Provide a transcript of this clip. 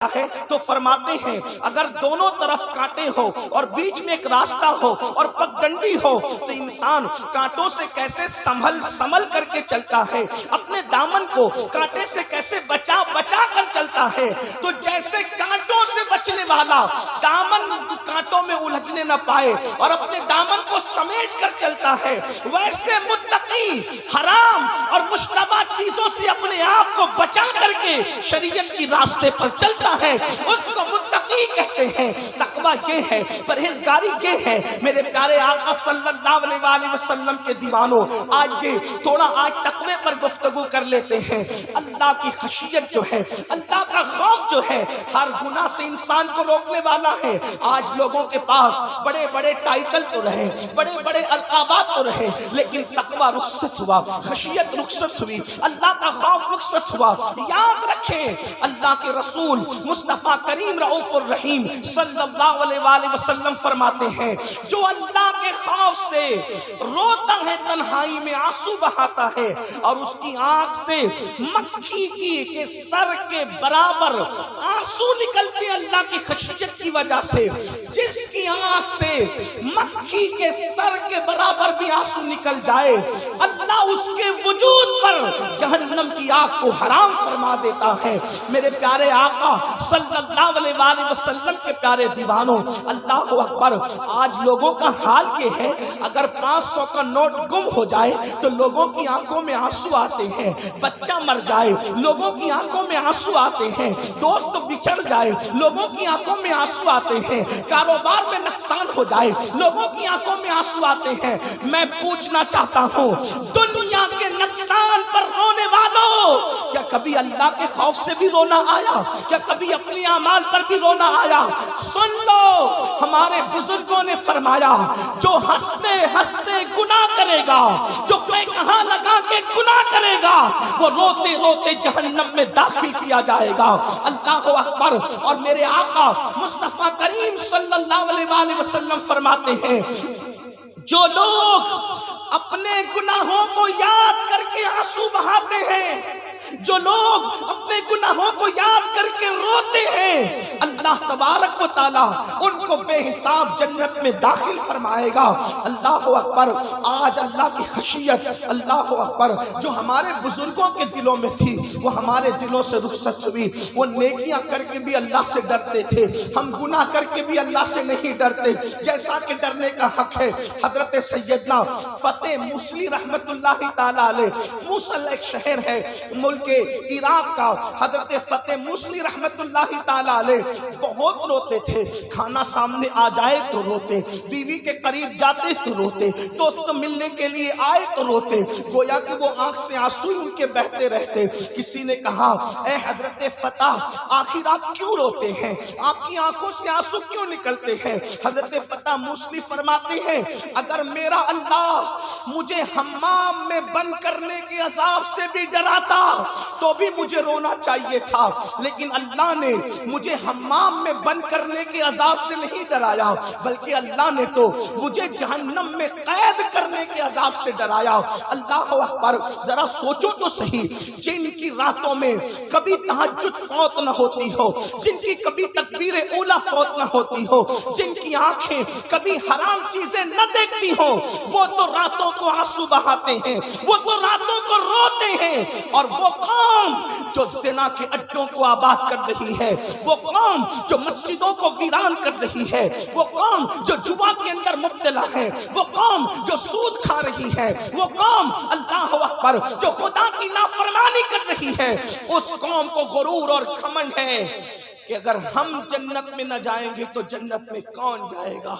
ہے تو فرماتے ہیں اگر دونوں طرف کانٹے ہو اور بیچ میں ایک راستہ ہو اور پگڈنڈی ہو تو انسان کانٹوں سے کیسے سنبھل کر کے چلتا ہے، اپنے دامن کو کانٹے سے کیسے بچا کر چلتا ہے۔ تو جیسے کانٹوں سے بچنے والا دامن کانٹوں میں الجھنے نہ پائے اور اپنے دامن کو سمیٹ کر چلتا ہے، ویسے متقی حرام اور مشتبہ چیزوں سے اپنے آپ کو بچا کر کے شریعت کی راستے پر چلتا ہے، اس کو متقی کہتے ہیں۔ تقویٰ یہ ہے، پرہیزگاری یہ ہے۔ میرے پیارے آقا صلی اللہ علیہ وآلہ وسلم کے دیوانوں، آج تھوڑا تقوی پر گفتگو کر لیتے ہیں۔ اللہ کی خشیت جو ہے، اللہ کا خوف جو ہے، ہر گناہ سے انسان کو روکنے والا ہے۔ آج لوگوں کے پاس بڑے بڑے ٹائٹل تو رہے، بڑے بڑے القابات تو رہے، لیکن تقویٰ رخصت ہوا، خشیت رخصت ہوئی، اللہ کا خوف رخصت ہوا۔ یاد رکھیں، اللہ کے رسول مصطفیٰ کریم رؤوف الرحیم صلی اللہ علیہ وآلہ وسلم فرماتے ہیں، جو اللہ کے خوف سے روتا ہے تنہائی میں آنسو بہاتا ہے اور اس کی آنکھ سے مکھی کے سر کے برابر آنسو نکلتے اللہ کی خشیت کی وجہ سے، جس کی آنکھ سے مکھی کے سر کے برابر بھی آنسو نکل جائے، اللہ اس کے وجود پر جہنم کی آگ کو حرام فرما دیتا ہے۔ میرے پیارے آقا صلی اللہ علیہ وآلہ وسلم کے پیارے دیوانوں، اللہ اکبر، آج لوگوں کا حال یہ ہے، اگر 500 کا نوٹ گم ہو جائے تو لوگوں کی آنکھوں میں آنسو آتے ہیں، بچہ مر جائے لوگوں کی آنکھوں میں آنسو آتے ہیں، دوست بچھڑ جائے لوگوں کی آنکھوں میں آنسو آتے ہیں، کاروبار میں نقصان ہو جائے لوگوں کی آنکھوں میں آنسو آتے ہیں۔ میں پوچھنا چاہتا ہوں، دنیا کے نقصان پر رونے والوں، کیا کبھی اللہ کے خوف سے بھی رونا آیا؟ کیا کبھی اپنی اعمال پر بھی رونا آیا؟ سن لو، ہمارے بزرگوں نے فرمایا، جو ہنستے ہنستے گناہ کرے گا، جو کوئی کہاں لگا کے گناہ کرے گا، وہ روتے روتے جہنم میں داخل کیا جائے گا۔ اللہ اکبر۔ اور میرے آقا مصطفیٰ کریم صلی اللہ علیہ وآلہ وسلم فرماتے ہیں، جو لوگ اپنے گناہوں کو یاد کر کے آنسو بہاتے ہیں، جو لوگ اپنے گناہوں کو یاد کر کے روتے ہیں، اللہ تبارک و تعالیٰ ان کو بے حساب جنت میں داخل فرمائے گا۔ اللہ اکبر۔ آج اللہ کی خشیت، اللہ اکبر، جو ہمارے بزرگوں کے دلوں میں تھی وہ ہمارے دلوں سے رخصت ہوئی۔ وہ نیکیاں کر کے بھی اللہ سے ڈرتے تھے، ہم گناہ کر کے بھی اللہ سے نہیں ڈرتے جیسا کہ ڈرنے کا حق ہے۔ حضرت سیدنا فتح موصلی رحمت اللہ تعالیٰ علیہ، موصل ایک شہر ہے ملک کے عراق کا، حضرت فتح موصلی رحمت اللہ تعالیٰ علیہ بہت روتے تھے، کھانا سامنے آ جائے تو روتے، بیوی کے قریب جاتے تو روتے، دوست ملنے کے لیے آئے تو روتے، گویا کہ وہ آنکھ سے آنسو ان کے بہتے رہتے۔ کسی نے کہا، اے حضرت فتح، آخر آپ کیوں روتے ہیں؟ آپ کی آنکھوں سے آنسو کیوں نکلتے ہیں؟ حضرت فتح موصلی فرماتے ہیں، اگر میرا اللہ مجھے حمام میں بند کرنے کے عذاب سے بھی ڈراتا تو بھی مجھے رونا چاہیے تھا، لیکن اللہ نے مجھے حمام میں بند کرنے کے عذاب سے نہیں ڈرایا، بلکہ اللہ نے تو مجھے جہنم میں قید کرنے کے عذاب سے ڈرایا۔ اللہ اکبر۔ ذرا سوچو تو صحیح، جن کی راتوں میں کبھی تہجد فوت نہ ہوتی ہو، جن کی کبھی تکبیر اولیٰ فوت نہ ہوتی ہو، جن کی آنکھیں کبھی حرام چیزیں نہ دیکھتی ہوں، وہ تو راتوں کو آنسو بہاتے ہیں، وہ تو راتوں کو روتے ہیں۔ اور وہ قوم جو زنا کے اڈوں کو آباد کر رہی ہے، وہ قوم جو مسجدوں کو ویران کر رہی ہے، وہ قوم جو جوا کے اندر مبتلا ہے، وہ قوم جو سود کھا رہی ہے، وہ قوم اللہ اکبر جو خدا کی نافرمانی کر رہی ہے، اس قوم کو غرور اور گھمنڈ ہے کہ اگر ہم جنت میں نہ جائیں گے تو جنت میں کون جائے گا۔